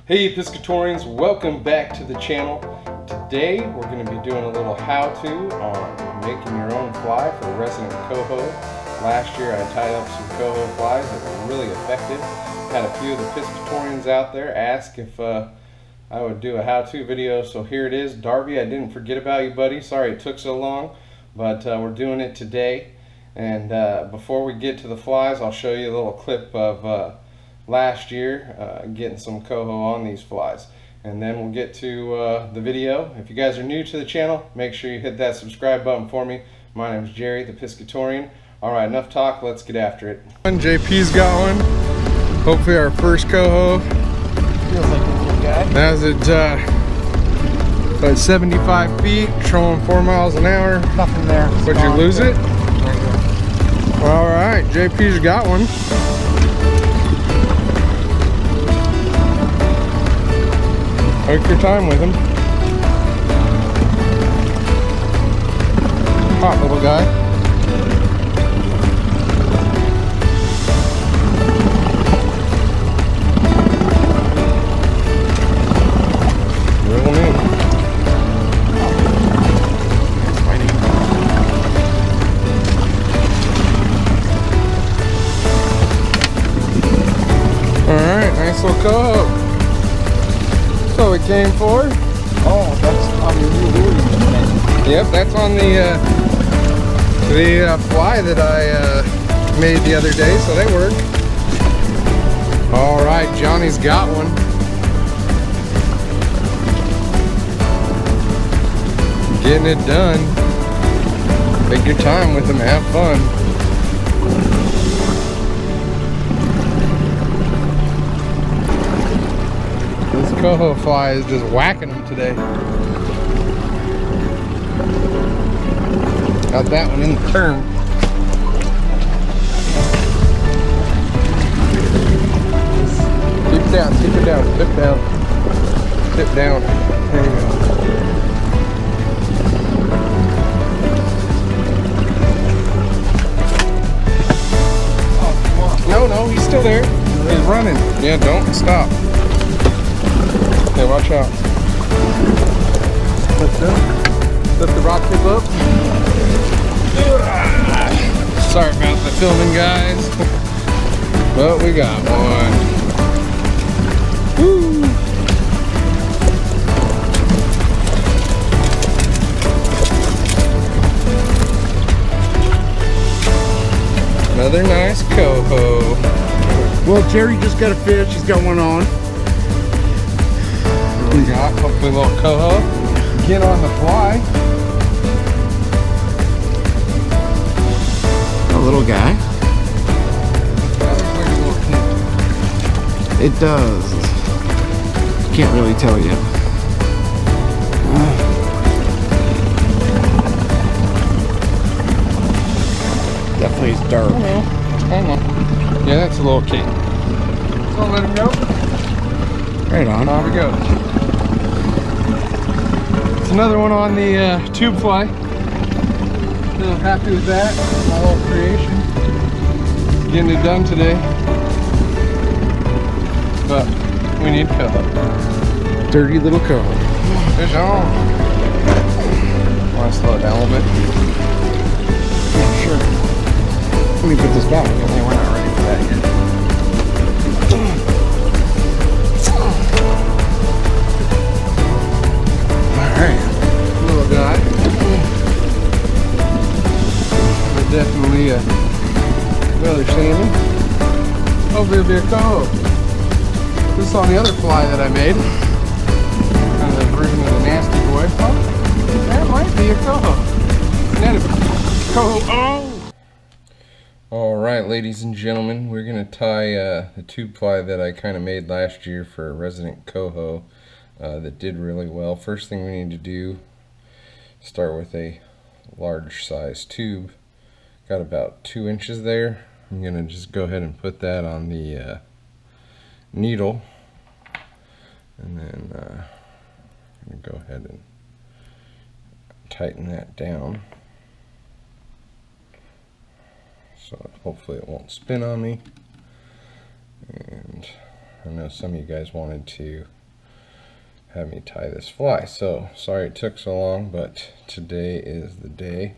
Hey Piscatorians, welcome back to the channel. Today we're going to be doing a little how-to on making your own fly for resident coho. Last year I tied up some coho flies that were really effective. Had a few of the Piscatorians out there ask if I would do a how-to video, so here it is. Darby, I didn't forget about you, buddy. Sorry it took so long, but we're doing it today. And before we get to the flies, I'll show you a little clip of last year getting some coho on these flies, and then we'll get to the video. If you guys are new to the channel, make sure you hit that subscribe button for me. My name is Jerry, the Piscatorian. Alright, enough talk, let's get after it. JP's got one. Hopefully our first coho. Feels like a good guy. That was at about 75 feet, trolling 4 miles an hour. Nothing there. Would you lose it? Alright, JP's got one. Take your time with him. Hot little guy. Reel him in. Alright, nice little coho. That's what we came for. Oh, that's on the new lure. Yep, that's on the fly that I made the other day, so they work. All right, Johnny's got one. Getting it done. Take your time with them, have fun. This coho fly is just whacking them today. Got that one in the term. Keep it down, keep it down, dip down. Dip down. There you go. Oh, come on. No, he's still there. He's running. Yeah, don't stop. Okay, watch out. Lift up. Lift the rock tip up. Sorry about the filming, guys. But we got one. Woo! Another nice coho. Well, Jerry just got a fish. He's got one on. We got hopefully a little coho. Get on the fly. A little guy. That looks like a little kid. It does. Can't really tell yet. Definitely is dark. I don't know. Yeah, that's a little kid. So let him go. Right on. On we go. It's another one on the tube fly. Real happy with that. My little creation. Getting it done today. But we need coho. Dirty little coho. Fish on. Want to slow it down a little bit? Yeah, sure. Let me put this back. Yeah, we're not ready for that yet. Alright, little guy. But definitely another salmon. Hopefully it'll be a coho. This is on the other fly that I made. Kind of the version of the nasty boy. Oh, that might be a coho. Coho. Oh! Alright, ladies and gentlemen, we're going to tie the tube fly that I kind of made last year for a resident coho that did really well. First thing we need to do, start with a large size tube. Got about 2 inches there. I'm going to just go ahead and put that on the needle, and then I'm going to go ahead and tighten that down. So hopefully it won't spin on me. And I know some of you guys wanted to have me tie this fly, so sorry it took so long, but today is the day.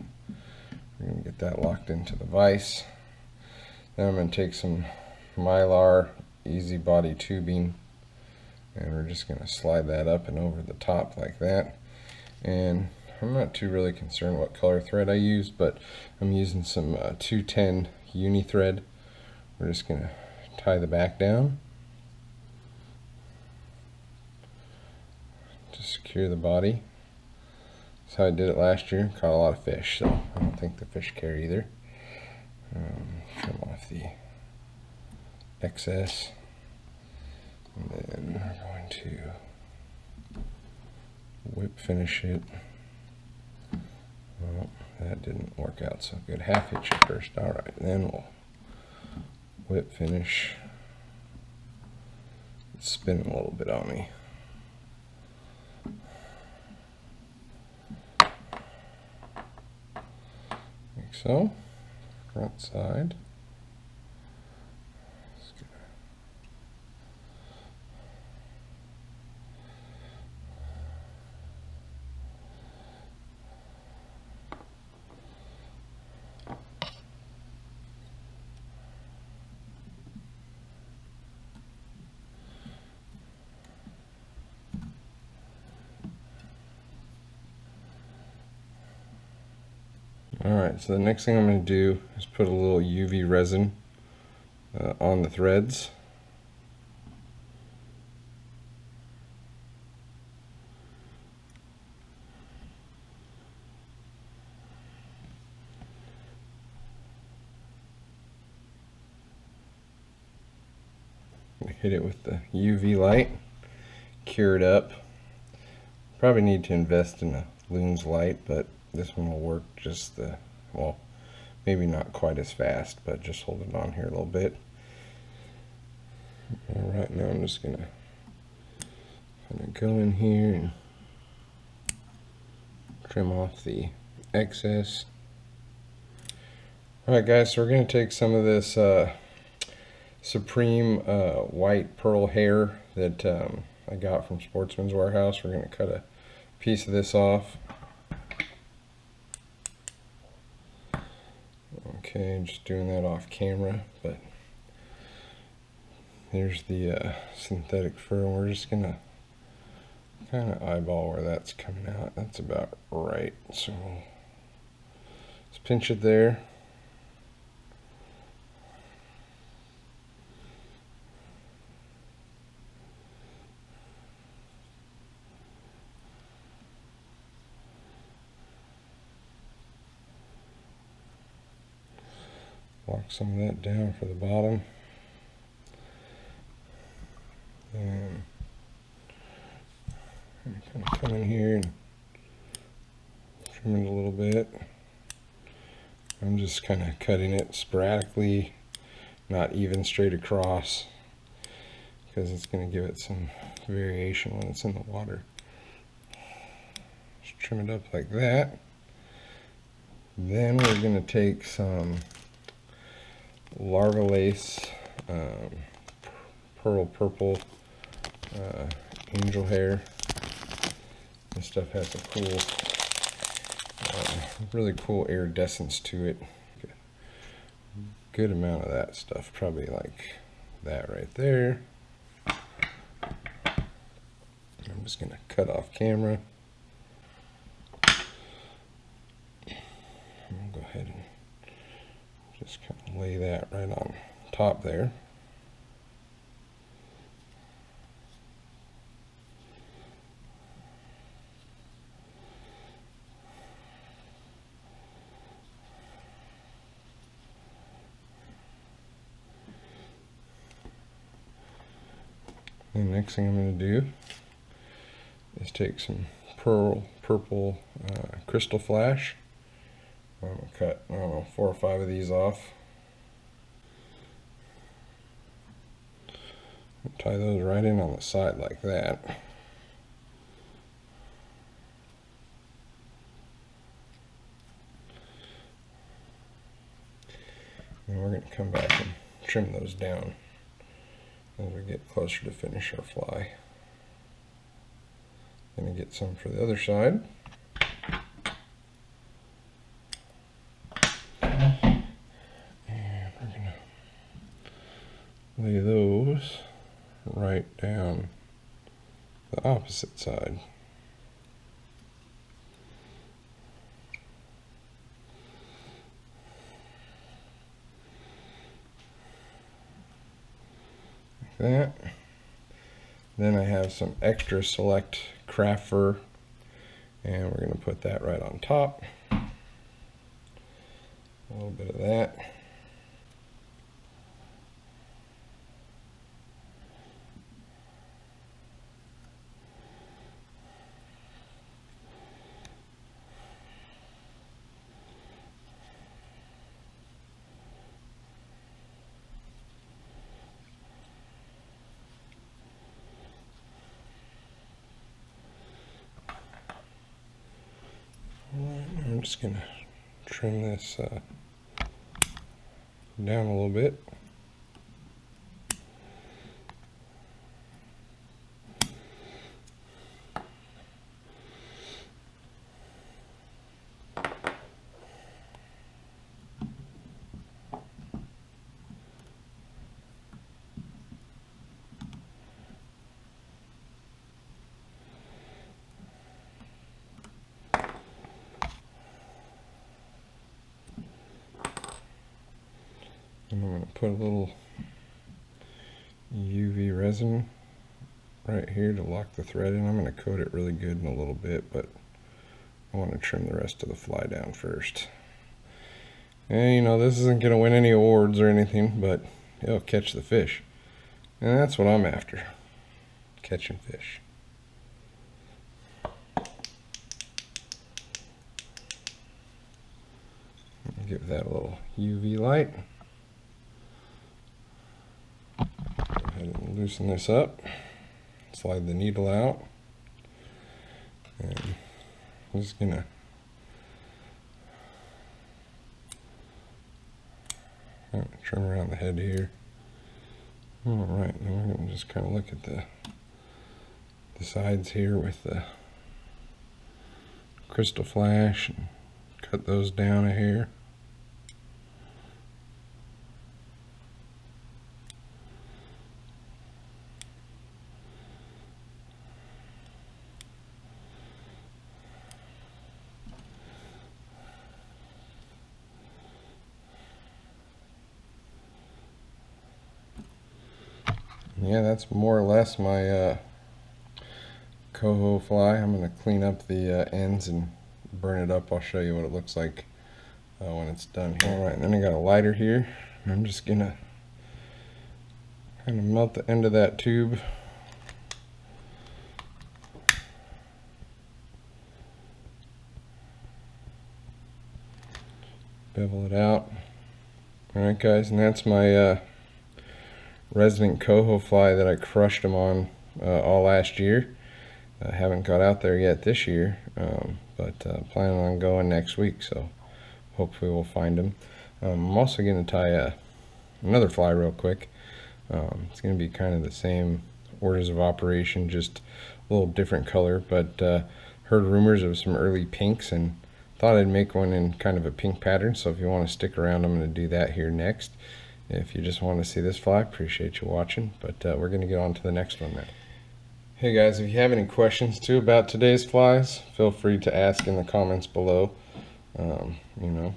We're going to get that locked into the vise. Then I'm going to take some Mylar easy body tubing, and we're just going to slide that up and over the top like that. And I'm not too really concerned what color thread I use, but I'm using some 210 uni thread. We're just going to tie the back down to secure the body. That's how I did it last year. Caught a lot of fish, so I don't think the fish care either. Trim off the excess, and then we're going to whip finish it. Well, that didn't work out so good. Half hitch it first. Alright, then we'll whip finish. It's spinning a little bit on me. Like so. Front side. Alright, so the next thing I'm going to do is put a little UV resin on the threads. Hit it with the UV light, cure it up. Probably need to invest in a Loons light, but this one will work just well, maybe not quite as fast, but just hold it on here a little bit. Alright, now I'm just gonna kind of go in here and trim off the excess. Alright guys, so we're gonna take some of this Supreme white pearl hair that I got from Sportsman's Warehouse. We're going to cut a piece of this off. Okay, just doing that off camera, but here's the synthetic fur, and we're just going to kind of eyeball where that's coming out. That's about right. So let's pinch it there. Lock some of that down for the bottom. And kind of come in here and trim it a little bit. I'm just kind of cutting it sporadically, not even straight across, because it's going to give it some variation when it's in the water. Just trim it up like that. Then we're going to take some Larva Lace Pearl Purple angel hair. This stuff has a cool, really cool iridescence to it. Good amount of that stuff, probably like that right there. I'm just going to cut off camera. I'm going to go ahead and just kind of lay that right on top there. The next thing I'm going to do is take some purple crystal flash. I'm going to cut, I don't know, 4 or 5 of these off. Tie those right in on the side like that. And we're going to come back and trim those down as we get closer to finish our fly. Gonna get some for the other side. And we're gonna lay those right down the opposite side. Like that. Then I have some extra select craft fur, and we're going to put that right on top. A little bit of that. I'm just going to trim this down a little bit. And I'm going to put a little UV resin right here to lock the thread in. I'm going to coat it really good in a little bit, but I want to trim the rest of the fly down first. And you know, this isn't going to win any awards or anything, but it'll catch the fish. And that's what I'm after, catching fish. Give that a little UV light. Go ahead and loosen this up. Slide the needle out. And I'm just gonna trim around the head here. Alright, now we're gonna just kind of look at the sides here with the crystal flash and cut those down a hair. Yeah, that's more or less my coho fly. I'm going to clean up the ends and burn it up. I'll show you what it looks like when it's done here. Alright, and then I got a lighter here. I'm just going to kind of melt the end of that tube. Bevel it out. Alright guys, and that's my resident coho fly that I crushed them on all last year. I haven't got out there yet this year, but planning on going next week, so hopefully we'll find them. I'm also going to tie another fly real quick. It's going to be kind of the same orders of operation, just a little different color, but heard rumors of some early pinks and thought I'd make one in kind of a pink pattern, so if you want to stick around, I'm going to do that here next. If you just want to see this fly, appreciate you watching, but we're going to get on to the next one now. Hey guys, if you have any questions too about today's flies, feel free to ask in the comments below. You know,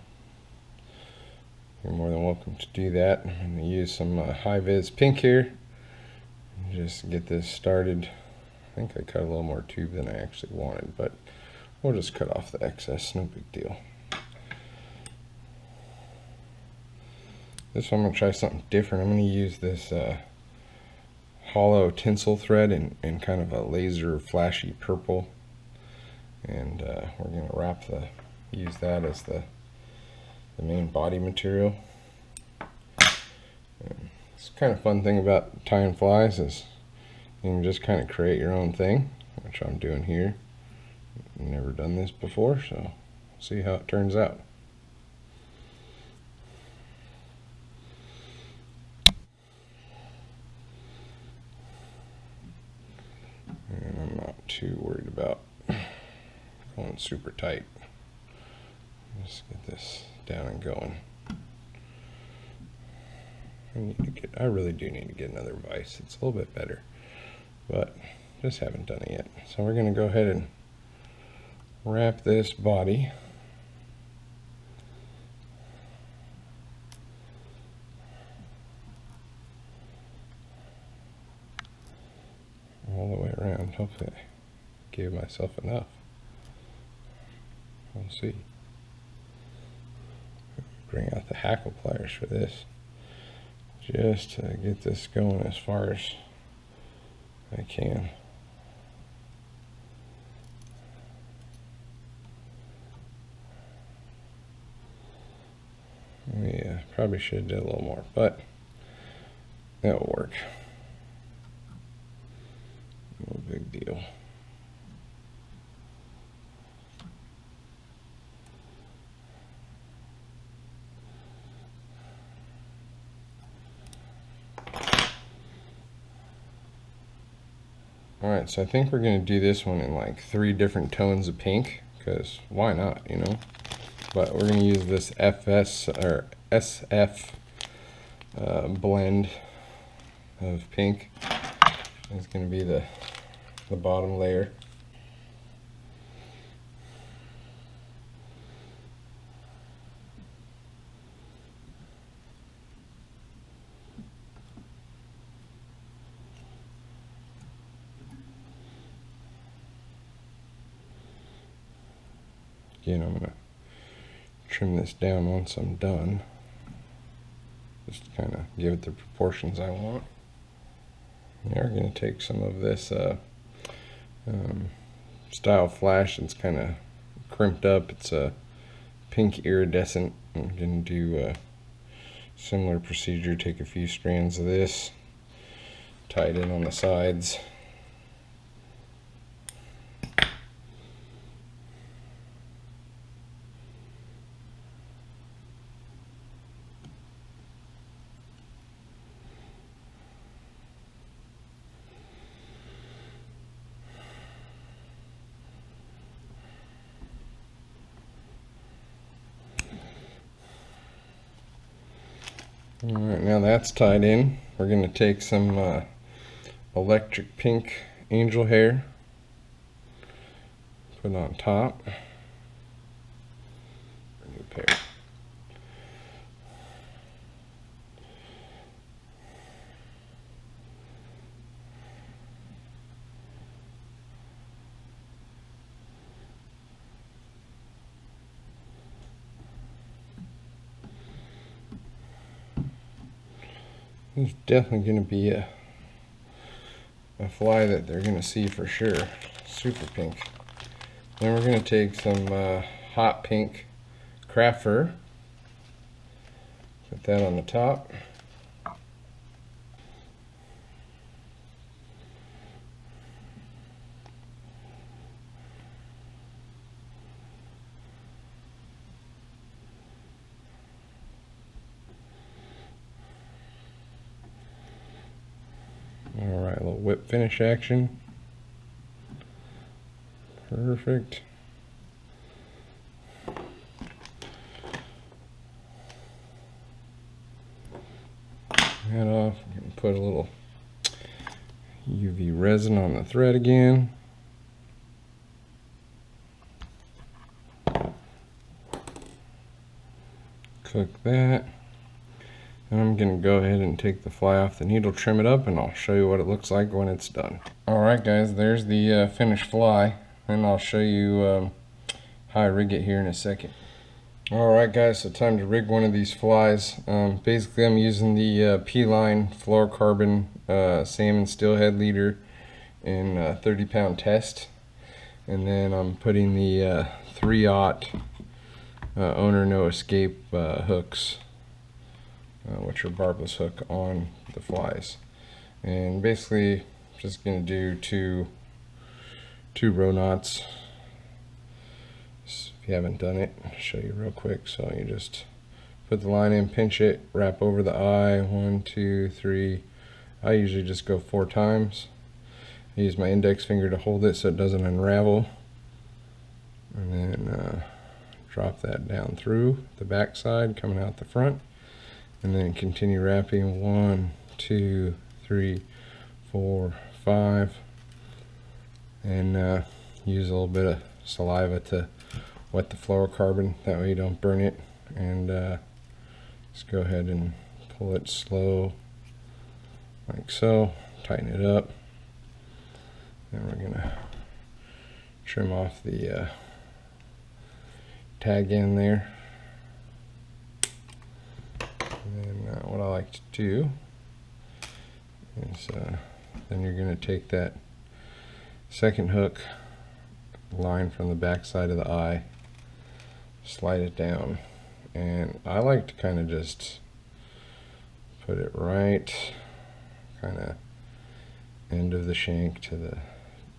you're more than welcome to do that. I'm going to use some high-vis pink here and just get this started. I think I cut a little more tube than I actually wanted, but we'll just cut off the excess, no big deal. This one I'm going to try something different. I'm going to use this hollow tinsel thread in kind of a laser flashy purple, and we're going to use that as the main body material. And it's kind of fun thing about tying flies is you can just kind of create your own thing, which I'm doing here. I've never done this before, so see how it turns out. too worried about going super tight. Let's get this down and going. I really do need to get another vise. It's a little bit better, but just haven't done it yet. So we're going to go ahead and wrap this body. All the way around. Hopefully I gave myself enough. We'll see. Bring out the hackle pliers for this, just to get this going as far as I can. Yeah, probably should have did a little more, but that'll work. No big deal. Alright, so I think we're going to do this one in like 3 different tones of pink, because why not, you know? But we're going to use this FS or SF blend of pink. It's going to be the bottom layer. Again, I'm going to trim this down once I'm done. Just kind of give it the proportions I want. Now we're going to take some of this style flash that's kind of crimped up. It's a pink iridescent. I'm going to do a similar procedure. Take a few strands of this, tie it in on the sides. Alright, now that's tied in. We're going to take some electric pink angel hair, put it on top. New pair. There's definitely going to be a fly that they're going to see for sure. Super pink. Then we're going to take some hot pink craft fur. Put that on the top. Alright, a little whip finish action. Perfect. That off. I'm going to put a little UV resin on the thread again. Cook that. And I'm going to go ahead and take the fly off the needle, trim it up, and I'll show you what it looks like when it's done. Alright guys, there's the finished fly, and I'll show you how I rig it here in a second. Alright guys, so time to rig one of these flies. Basically I'm using the P-Line fluorocarbon salmon steelhead leader in 30-pound test. And then I'm putting the 3/0 owner no escape hooks, which are barbless hook, on the flies. And basically just going to do two row knots. If you haven't done it, I'll show you real quick. So you just put the line in, pinch it, wrap over the eye, 1, 2, 3. I usually just go 4 times, use my index finger to hold it so it doesn't unravel, and then drop that down through the back side coming out the front, and then continue wrapping 1, 2, 3, 4, 5, and use a little bit of saliva to wet the fluorocarbon, that way you don't burn it, and just go ahead and pull it slow like so, tighten it up. Then we're gonna trim off the tag end there. And then what I like to do is then you're gonna take that second hook line from the back side of the eye, slide it down, and I like to kind of just put it right kind of end of the shank to the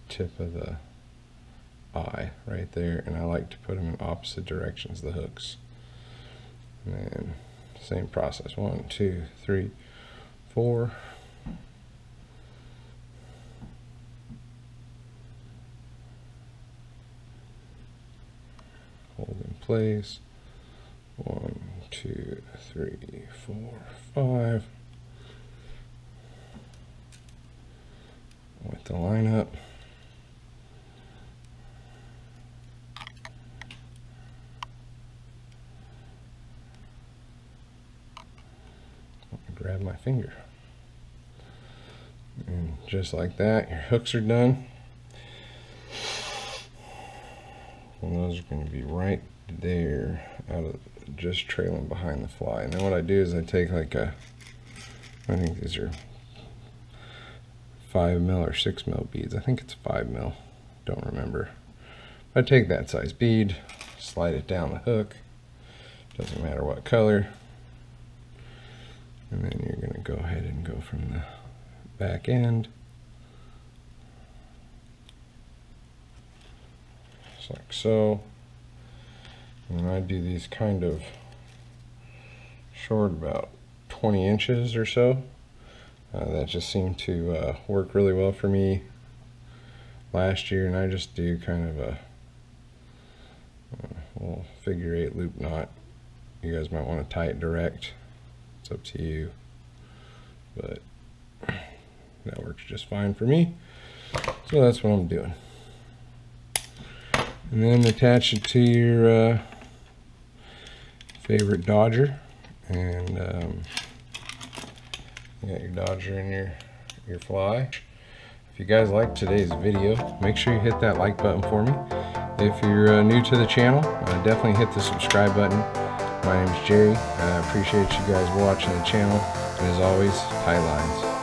tip of the eye right there, and I like to put them in opposite directions, the hooks. And then same process, 1, 2, 3, 4. Hold in place. 1, 2, 3, 4, 5. Wet the line up. Grab my finger. And just like that, your hooks are done. And those are going to be right there, out of just trailing behind the fly. And then what I do is I take like I think these are 5 mil or 6 mil beads. I think it's 5 mil. Don't remember. I take that size bead, slide it down the hook. Doesn't matter what color. And then you're going to go ahead and go from the back end, just like so. And I do these kind of short, about 20 inches or so. That just seemed to work really well for me last year, and I just do kind of a little figure 8 loop knot. You guys might want to tie it direct. It's up to you, but that works just fine for me. So that's what I'm doing. And then attach it to your favorite dodger, and you got your dodger and your fly. If you guys liked today's video, make sure you hit that like button for me. If you're new to the channel, definitely hit the subscribe button. My name is Jerry. I appreciate you guys watching the channel, and as always, tight lines.